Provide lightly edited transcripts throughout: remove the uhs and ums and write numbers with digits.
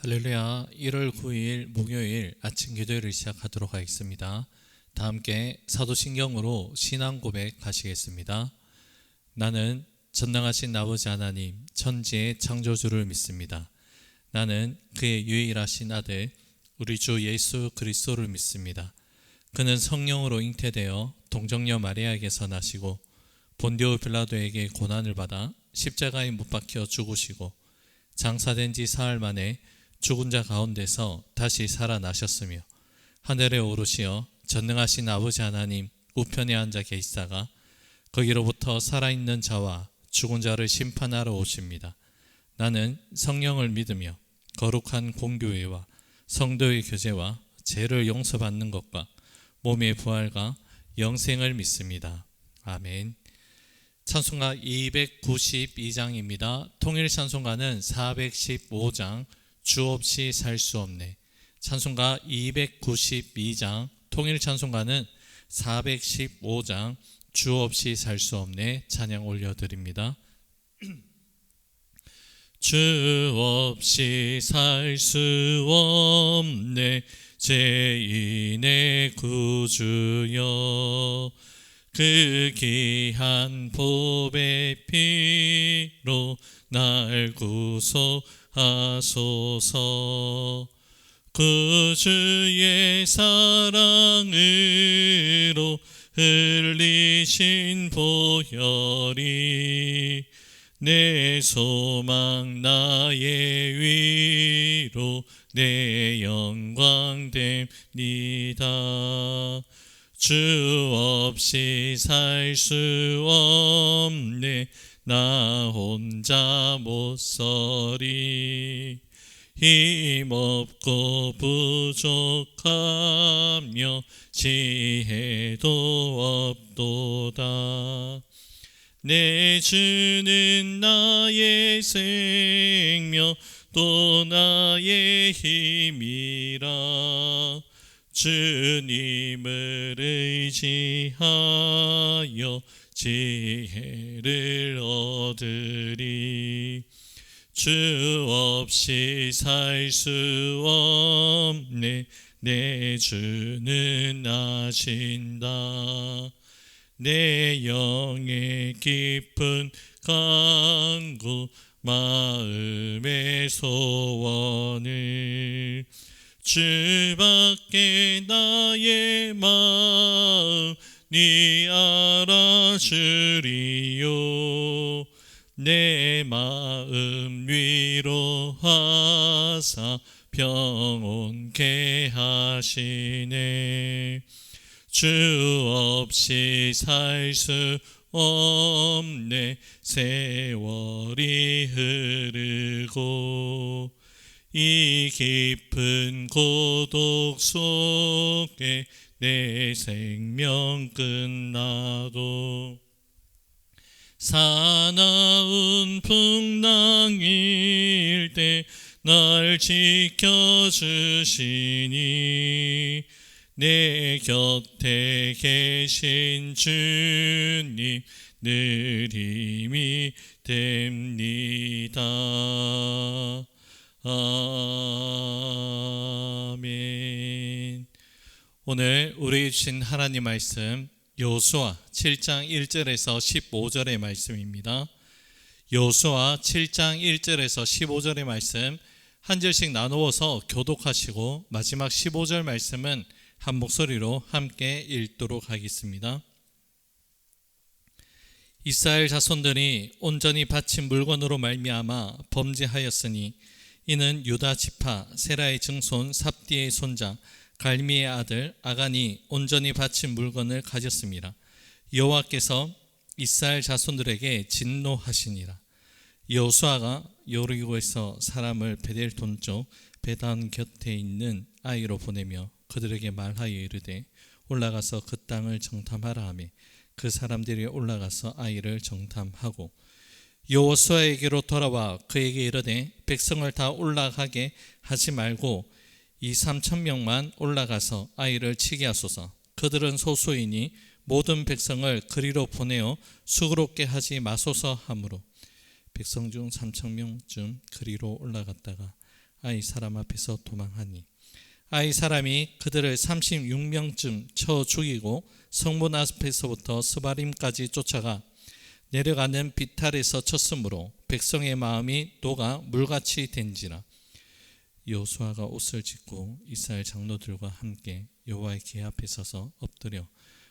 할렐루야. 1월 9일 목요일 아침 기도회를 시작하도록 하겠습니다. 다 함께 사도신경으로 신앙 고백 하시겠습니다. 나는 전능하신 아버지 하나님 천지의 창조주를 믿습니다. 나는 그의 유일하신 아들 우리 주 예수 그리스도를 믿습니다. 그는 성령으로 잉태되어 동정녀 마리아에게서 나시고 본디오 빌라도에게 고난을 받아 십자가에 못 박혀 죽으시고 장사된 지 사흘 만에 죽은 자 가운데서 다시 살아나셨으며 하늘에 오르시어 전능하신 아버지 하나님 우편에 앉아 계시다가 거기로부터 살아있는 자와 죽은 자를 심판하러 오십니다. 나는 성령을 믿으며 거룩한 공교회와 성도의 교제와 죄를 용서받는 것과 몸의 부활과 영생을 믿습니다. 아멘. 찬송가 292장입니다. 통일 찬송가는 415장 주 없이 살 수 없네. 찬송가 292장 통일 찬송가는 415장 주 없이 살 수 없네. 찬양 올려드립니다. 주 없이 살 수 없네. 죄인의 구주여 그 귀한 보배 피로 날 구속하소서. 구주의 사랑으로 흘리신 보혈이 내 소망 나의 위로 내 영광 됩니다. 주 없이 살 수 없네. 나 혼자 못 서리. 힘없고 부족하며 지혜도 없도다. 내 주는 나의 생명 또 나의 힘이라. 주님을 의지하여 지혜를 얻으리. 주 없이 살 수 없네. 내 주는 아신다. 내 영의 깊은 간구 마음의 소원을 주밖에 나의 마음 니 알아주리요. 내 마음 위로하사 평온케 하시네. 주 없이 살 수 없네. 세월이 흐르고 이 깊은 고독 속에 내 생명 끝나도 사나운 풍랑일 때 날 지켜주시니 내 곁에 계신 주님 늘 힘이 됩니다. 아멘. 오늘 우리 주신 하나님 말씀 여호수아 7장 1절에서 15절의 말씀입니다. 여호수아 7장 1절에서 15절의 말씀 한 절씩 나누어서 교독하시고 마지막 15절 말씀은 한 목소리로 함께 읽도록 하겠습니다. 이스라엘 자손들이 온전히 바친 물건으로 말미암아 범죄하였으니 이는 유다 지파 세라의 증손 삽디의 손자 갈미의 아들 아간이 온전히 바친 물건을 가졌습니다. 여호와께서 이스라엘 자손들에게 진노하시니라. 여호수아가 여리고에서 사람을 베델 동쪽 베단 곁에 있는 아이로 보내며 그들에게 말하여 이르되 올라가서 그 땅을 정탐하라 하며 그 사람들이 올라가서 아이를 정탐하고 여호수아에게로 돌아와 그에게 이르되 백성을 다 올라가게 하지 말고 2,3,000명만 올라가서 아이를 치게 하소서. 그들은 소수이니 모든 백성을 그리로 보내어 수고롭게 하지 마소서 하므로 백성 중 3,000명쯤 그리로 올라갔다가 아이 사람 앞에서 도망하니 아이 사람이 그들을 36명쯤 쳐 죽이고 성문 앞에서부터 스바림까지 쫓아가 내려가는 비탈에서 쳤으므로 백성의 마음이 녹아 물같이 된지라. 여호수아가 옷을 찢고 이스라엘 장로들과 함께 여호와의 궤 앞에 서서 엎드려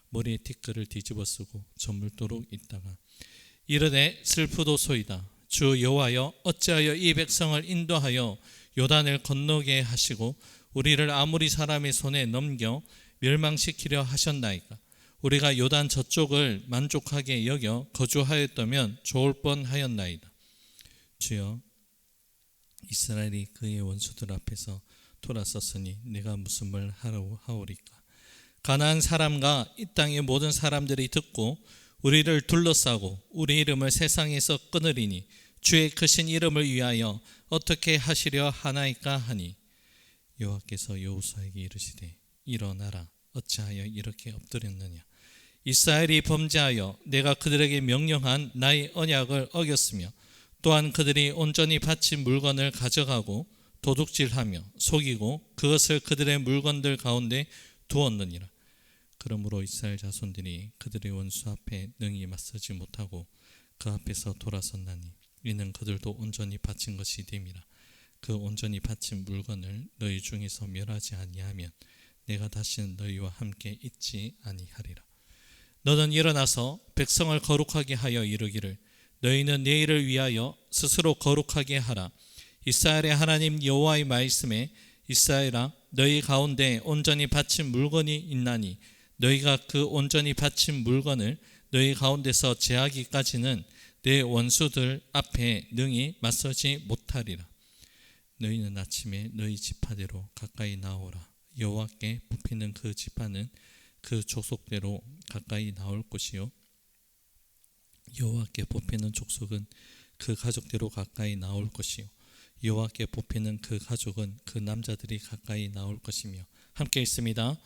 머리에 티끌을 뒤집어 쓰고 저물도록 있다가 이르되 슬프도소이다. 주 여호와여, 어찌하여 이 백성을 인도하여 요단을 건너게 하시고 우리를 아모리 사람의 손에 넘겨 멸망시키려 하셨나이까. 우리가 요단 저쪽을 만족하게 여겨 거주하였다면 좋을 뻔하였나이다. 주여, 이스라엘이 그의 원수들 앞에서 돌아섰으니 내가 무슨 말 하오리까. 가나안 사람과 이 땅의 모든 사람들이 듣고 우리를 둘러싸고 우리 이름을 세상에서 끊으리니 주의 크신 이름을 위하여 어떻게 하시려 하나이까 하니 여호와께서 여호수아에게 이르시되 일어나라. 어찌하여 이렇게 엎드렸느냐. 이스라엘이 범죄하여 내가 그들에게 명령한 나의 언약을 어겼으며 또한 그들이 온전히 바친 물건을 가져가고 도둑질하며 속이고 그것을 그들의 물건들 가운데 두었느니라. 그러므로 이스라엘 자손들이 그들의 원수 앞에 능히 맞서지 못하고 그 앞에서 돌아섰나니 이는 그들도 온전히 바친 것이 됨이라. 그 온전히 바친 물건을 너희 중에서 멸하지 아니하면 내가 다시는 너희와 함께 있지 아니하리라. 너는 일어나서 백성을 거룩하게 하여 이르기를 너희는 내일을 위하여 스스로 거룩하게 하라. 이스라엘의 하나님 여호와의 말씀에 이스라엘아, 너희 가운데 온전히 바친 물건이 있나니 너희가 그 온전히 바친 물건을 너희 가운데서 제하기까지는 내 원수들 앞에 능히 맞서지 못하리라. 너희는 아침에 너희 지파대로 가까이 나오라. 여호와께 뽑히는 그 지파는 그 족속대로 가까이 나올 것이요 여호와께 뽑히는 족속은 그 가족대로 가까이 나올 것이요 여호와께 뽑히는 그 가족은 그 남자들이 가까이 나올 것이며. 함께 있습니다.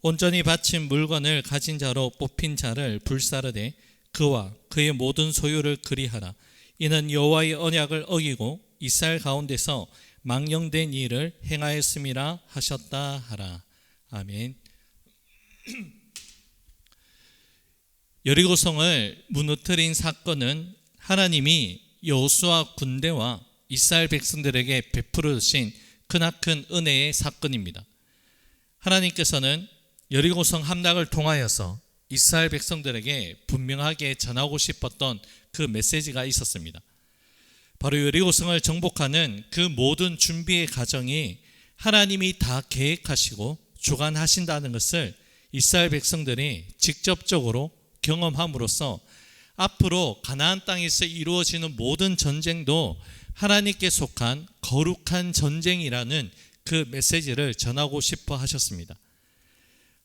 온전히 바친 물건을 가진 자로 뽑힌 자를 불사르되 그와 그의 모든 소유를 그리하라. 이는 여호와의 언약을 어기고 이스라엘 가운데서 망령된 일을 행하였음이라 하셨다 하라. 아멘. 여리고성을 무너뜨린 사건은 하나님이 여호수아 군대와 이스라엘 백성들에게 베풀어 주신 크나큰 은혜의 사건입니다. 하나님께서는 여리고성 함락을 통하여서 이스라엘 백성들에게 분명하게 전하고 싶었던 그 메시지가 있었습니다. 바로 여리고성을 정복하는 그 모든 준비의 과정이 하나님이 다 계획하시고 주관하신다는 것을 이스라엘 백성들이 직접적으로 경험함으로써 앞으로 가나안 땅에서 이루어지는 모든 전쟁도 하나님께 속한 거룩한 전쟁이라는 그 메시지를 전하고 싶어 하셨습니다.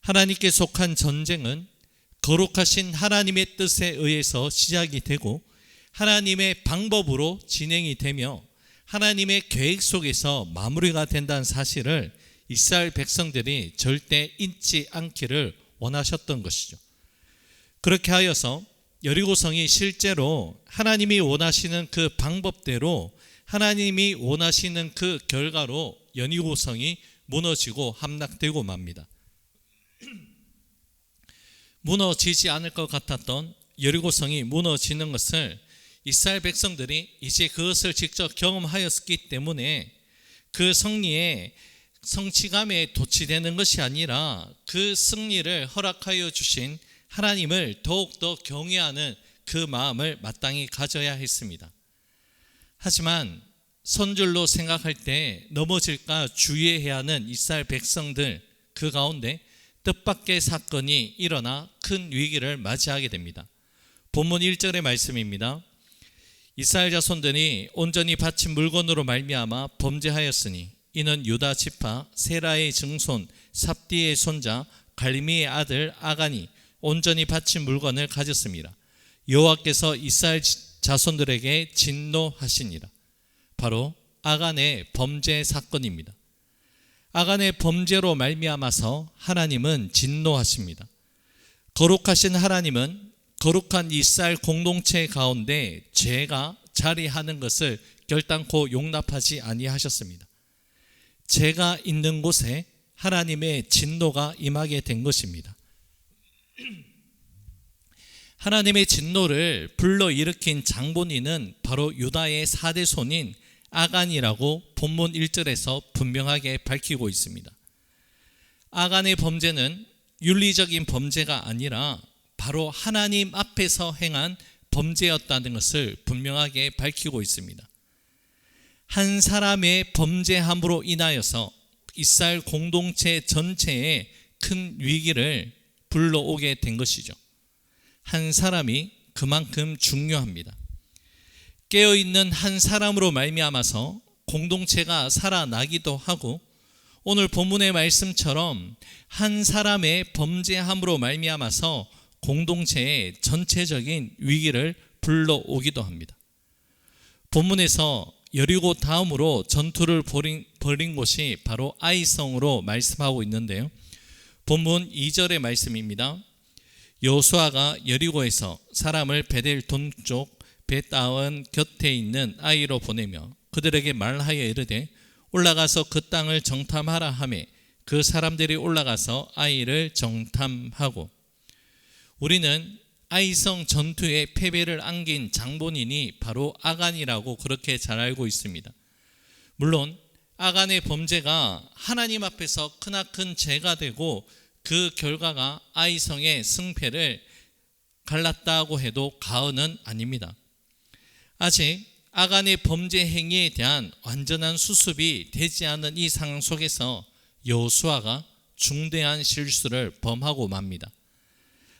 하나님께 속한 전쟁은 거룩하신 하나님의 뜻에 의해서 시작이 되고 하나님의 방법으로 진행이 되며 하나님의 계획 속에서 마무리가 된다는 사실을 이스라엘 백성들이 절대 잊지 않기를 원하셨던 것이죠. 그렇게 하여서 여리고성이 실제로 하나님이 원하시는 그 방법대로 하나님이 원하시는 그 결과로 여리고성이 무너지고 함락되고 맙니다. 무너지지 않을 것 같았던 여리고성이 무너지는 것을 이스라엘 백성들이 이제 그것을 직접 경험하였기 때문에 그 승리의 성취감에 도취되는 것이 아니라 그 승리를 허락하여 주신 하나님을 더욱더 경외하는 그 마음을 마땅히 가져야 했습니다. 하지만 선줄로 생각할 때 넘어질까 주의해야 하는 이스라엘 백성들 그 가운데 뜻밖의 사건이 일어나 큰 위기를 맞이하게 됩니다. 본문 1절의 말씀입니다. 이스라엘 자손들이 온전히 바친 물건으로 말미암아 범죄하였으니 이는 유다 지파 세라의 증손 삽디의 손자 갈미의 아들 아간이 온전히 바친 물건을 가졌습니다. 여호와께서 이스라엘 자손들에게 진노하시니라. 바로 아간의 범죄 사건입니다. 아간의 범죄로 말미암아서 하나님은 진노하십니다. 거룩하신 하나님은 거룩한 이스라엘 공동체 가운데 죄가 자리하는 것을 결단코 용납하지 아니하셨습니다. 죄가 있는 곳에 하나님의 진노가 임하게 된 것입니다. 하나님의 진노를 불러일으킨 장본인은 바로 유다의 4대 손인 아간이라고 본문 1절에서 분명하게 밝히고 있습니다. 아간의 범죄는 윤리적인 범죄가 아니라 바로 하나님 앞에서 행한 범죄였다는 것을 분명하게 밝히고 있습니다. 한 사람의 범죄함으로 인하여서 이스라엘 공동체 전체에 큰 위기를 불러오게 된 것이죠. 한 사람이 그만큼 중요합니다. 깨어있는 한 사람으로 말미암아서 공동체가 살아나기도 하고, 오늘 본문의 말씀처럼 한 사람의 범죄함으로 말미암아서 공동체의 전체적인 위기를 불러오기도 합니다. 본문에서 여리고 다음으로 전투를 벌인 곳이 바로 아이성으로 말씀하고 있는데요. 본문 2절의 말씀입니다. 여호수아가 여리고에서 사람을 베델 동쪽 벳아웬 곁에 있는 아이로 보내며 그들에게 말하여 이르되 올라가서 그 땅을 정탐하라 하매 그 사람들이 올라가서 아이를 정탐하고, 우리는 아이성 전투의 패배를 안긴 장본인이 바로 아간이라고 그렇게 잘 알고 있습니다. 물론 아간의 범죄가 하나님 앞에서 크나큰 죄가 되고 그 결과가 아이성의 승패를 갈랐다고 해도 과언은 아닙니다. 아직 아간의 범죄 행위에 대한 완전한 수습이 되지 않은 이 상황 속에서 여호수아가 중대한 실수를 범하고 맙니다.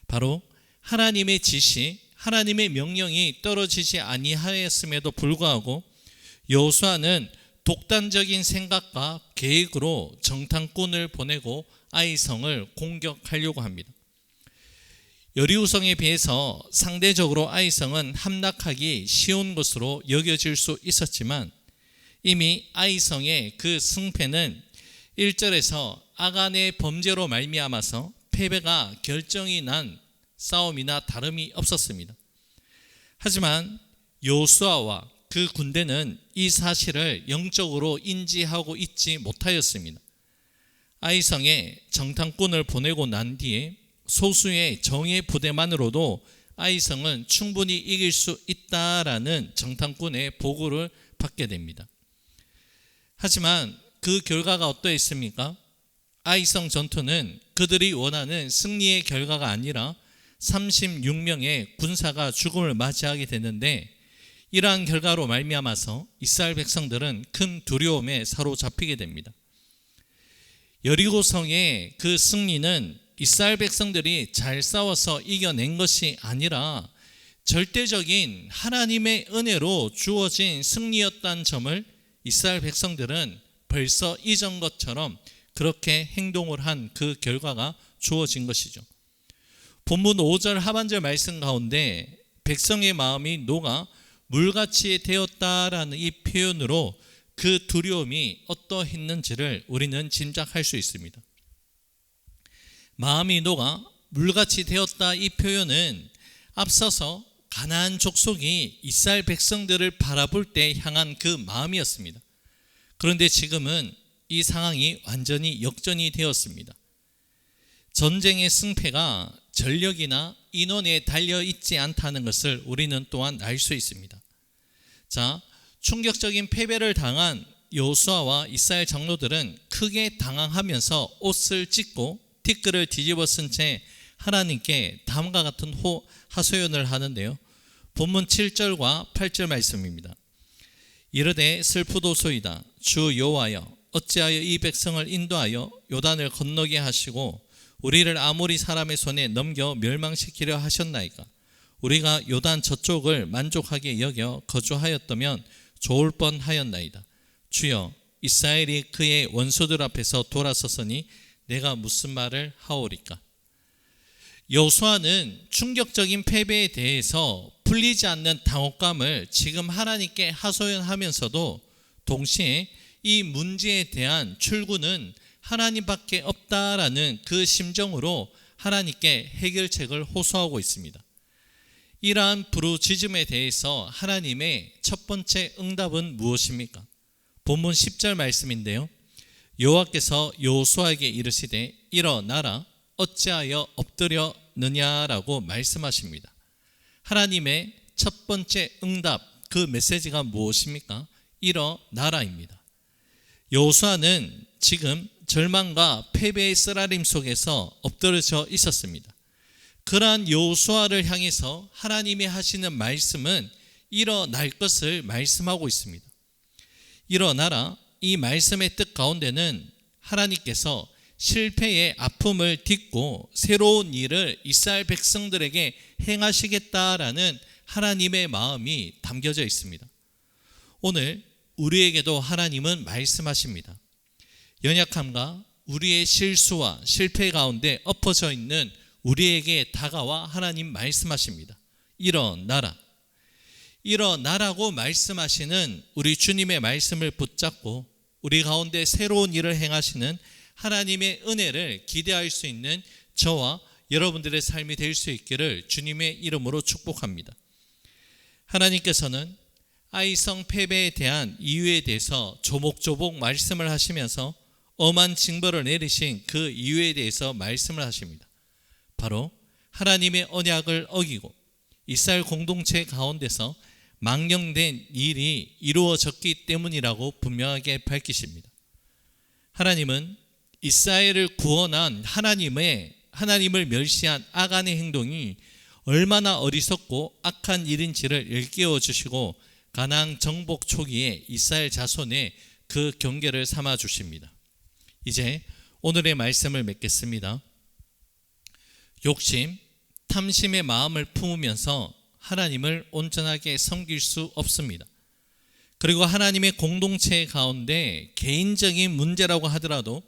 바로 하나님의 지시, 하나님의 명령이 떨어지지 아니하였음에도 불구하고 여호수아는 독단적인 생각과 계획으로 정탐꾼을 보내고 아이성을 공격하려고 합니다. 여리고성에 비해서 상대적으로 아이성은 함락하기 쉬운 것으로 여겨질 수 있었지만 이미 아이성의 그 승패는 1절에서 아간의 범죄로 말미암아서 패배가 결정이 난 싸움이나 다름이 없었습니다. 하지만 여호수아와 그 군대는 이 사실을 영적으로 인지하고 있지 못하였습니다. 아이성에 정탐꾼을 보내고 난 뒤에 소수의 정예 부대만으로도 아이성은 충분히 이길 수 있다라는 정탐꾼의 보고를 받게 됩니다. 하지만 그 결과가 어떠했습니까? 아이성 전투는 그들이 원하는 승리의 결과가 아니라 36명의 군사가 죽음을 맞이하게 되는데, 이러한 결과로 말미암아서 이스라엘 백성들은 큰 두려움에 사로잡히게 됩니다. 여리고성의 그 승리는 이스라엘 백성들이 잘 싸워서 이겨낸 것이 아니라 절대적인 하나님의 은혜로 주어진 승리였다는 점을 이스라엘 백성들은 벌써 잊은 것처럼 그렇게 행동을 한 그 결과가 주어진 것이죠. 본문 5절 하반절 말씀 가운데 백성의 마음이 녹아 물같이 되었다라는 이 표현으로 그 두려움이 어떠했는지를 우리는 짐작할 수 있습니다. 마음이 녹아 물같이 되었다, 이 표현은 앞서서 가나안 족속이 이스라엘 백성들을 바라볼 때 향한 그 마음이었습니다. 그런데 지금은 이 상황이 완전히 역전이 되었습니다. 전쟁의 승패가 전력이나 인원에 달려있지 않다는 것을 우리는 또한 알 수 있습니다. 자, 충격적인 패배를 당한 여호수아와 이스라엘 장로들은 크게 당황하면서 옷을 찢고 티끌을 뒤집어 쓴 채 하나님께 다음과 같은 하소연을 하는데요. 본문 7절과 8절 말씀입니다. 이르되 슬프도소이다. 주 여호와여, 어찌하여 이 백성을 인도하여 요단을 건너게 하시고 우리를 아모리 사람의 손에 넘겨 멸망시키려 하셨나이까? 우리가 요단 저쪽을 만족하게 여겨 거주하였다면 좋을 뻔하였나이다. 주여, 이스라엘이 그의 원수들 앞에서 돌아섰으니 내가 무슨 말을 하오리까? 여호수아는 충격적인 패배에 대해서 풀리지 않는 당혹감을 지금 하나님께 하소연하면서도 동시에 이 문제에 대한 출구는 하나님밖에 없다라는 그 심정으로 하나님께 해결책을 호소하고 있습니다. 이러한 부르짖음에 대해서 하나님의 첫 번째 응답은 무엇입니까? 본문 10절 말씀인데요. 여호와께서 여호수아에게 이르시되 일어나라 어찌하여 엎드렸느냐라고 말씀하십니다. 하나님의 첫 번째 응답, 그 메시지가 무엇입니까? 일어나라입니다. 여호수아는 지금 절망과 패배의 쓰라림 속에서 엎드려져 있었습니다. 그러한 여호수아를 향해서 하나님이 하시는 말씀은 일어날 것을 말씀하고 있습니다. 일어나라, 이 말씀의 뜻 가운데는 하나님께서 실패의 아픔을 딛고 새로운 일을 이스라엘 백성들에게 행하시겠다라는 하나님의 마음이 담겨져 있습니다. 오늘 우리에게도 하나님은 말씀하십니다. 연약함과 우리의 실수와 실패 가운데 엎어져 있는 우리에게 다가와 하나님 말씀하십니다. 일어나라. 일어나라고 말씀하시는 우리 주님의 말씀을 붙잡고 우리 가운데 새로운 일을 행하시는 하나님의 은혜를 기대할 수 있는 저와 여러분들의 삶이 될 수 있기를 주님의 이름으로 축복합니다. 하나님께서는 아이성 패배에 대한 이유에 대해서 조목조목 말씀을 하시면서 엄한 징벌을 내리신 그 이유에 대해서 말씀을 하십니다. 바로 하나님의 언약을 어기고 이스라엘 공동체 가운데서 망령된 일이 이루어졌기 때문이라고 분명하게 밝히십니다. 하나님은 이스라엘을 구원한 하나님을 멸시한 아간의 행동이 얼마나 어리석고 악한 일인지를 일깨워 주시고 가나안 정복 초기에 이스라엘 자손의 그 경계를 삼아 주십니다. 이제 오늘의 말씀을 맺겠습니다. 욕심, 탐심의 마음을 품으면서 하나님을 온전하게 섬길 수 없습니다. 그리고 하나님의 공동체 가운데 개인적인 문제라고 하더라도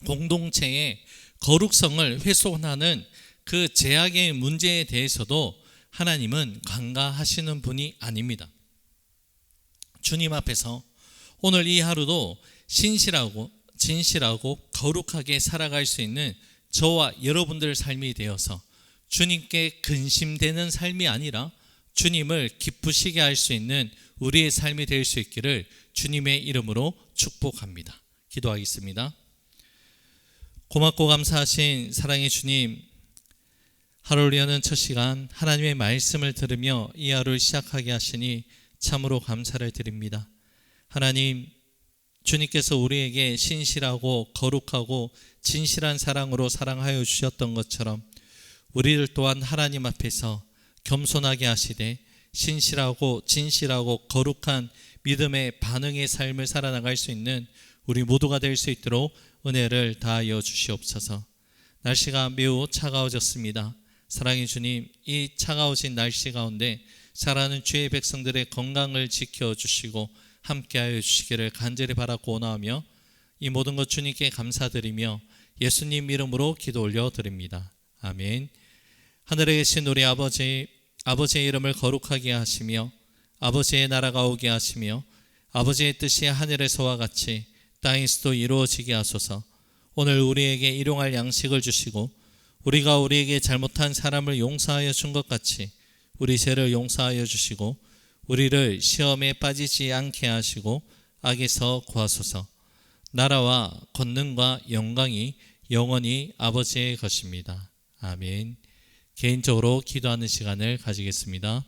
공동체의 거룩성을 훼손하는 그 제약의 문제에 대해서도 하나님은 간과하시는 분이 아닙니다. 주님 앞에서 오늘 이 하루도 신실하고 진실하고 거룩하게 살아갈 수 있는 저와 여러분들 삶이 되어서 주님께 근심되는 삶이 아니라 주님을 기쁘시게 할 수 있는 우리의 삶이 될 수 있기를 주님의 이름으로 축복합니다. 기도하겠습니다. 고맙고 감사하신 사랑의 주님, 하루를 여는 첫 시간 하나님의 말씀을 들으며 이 하루를 시작하게 하시니 참으로 감사를 드립니다. 하나님, 주님께서 우리에게 신실하고 거룩하고 진실한 사랑으로 사랑하여 주셨던 것처럼 우리를 또한 하나님 앞에서 겸손하게 하시되 신실하고 진실하고 거룩한 믿음의 반응의 삶을 살아나갈 수 있는 우리 모두가 될 수 있도록 은혜를 다하여 주시옵소서. 날씨가 매우 차가워졌습니다. 사랑의 주님, 이 차가워진 날씨 가운데 살아가는 주의 백성들의 건강을 지켜주시고 함께하여 주시기를 간절히 바라고 원하며 이 모든 것 주님께 감사드리며 예수님 이름으로 기도 올려드립니다. 아멘. 하늘에 계신 우리 아버지, 아버지의 이름을 거룩하게 하시며 아버지의 나라가 오게 하시며 아버지의 뜻이 하늘에서와 같이 땅에서도 이루어지게 하소서. 오늘 우리에게 일용할 양식을 주시고 우리가 우리에게 잘못한 사람을 용서하여 준 것 같이 우리 죄를 용서하여 주시고 우리를 시험에 빠지지 않게 하시고 악에서 구하소서. 나라와 권능과 영광이 영원히 아버지의 것입니다. 아멘. 개인적으로 기도하는 시간을 가지겠습니다.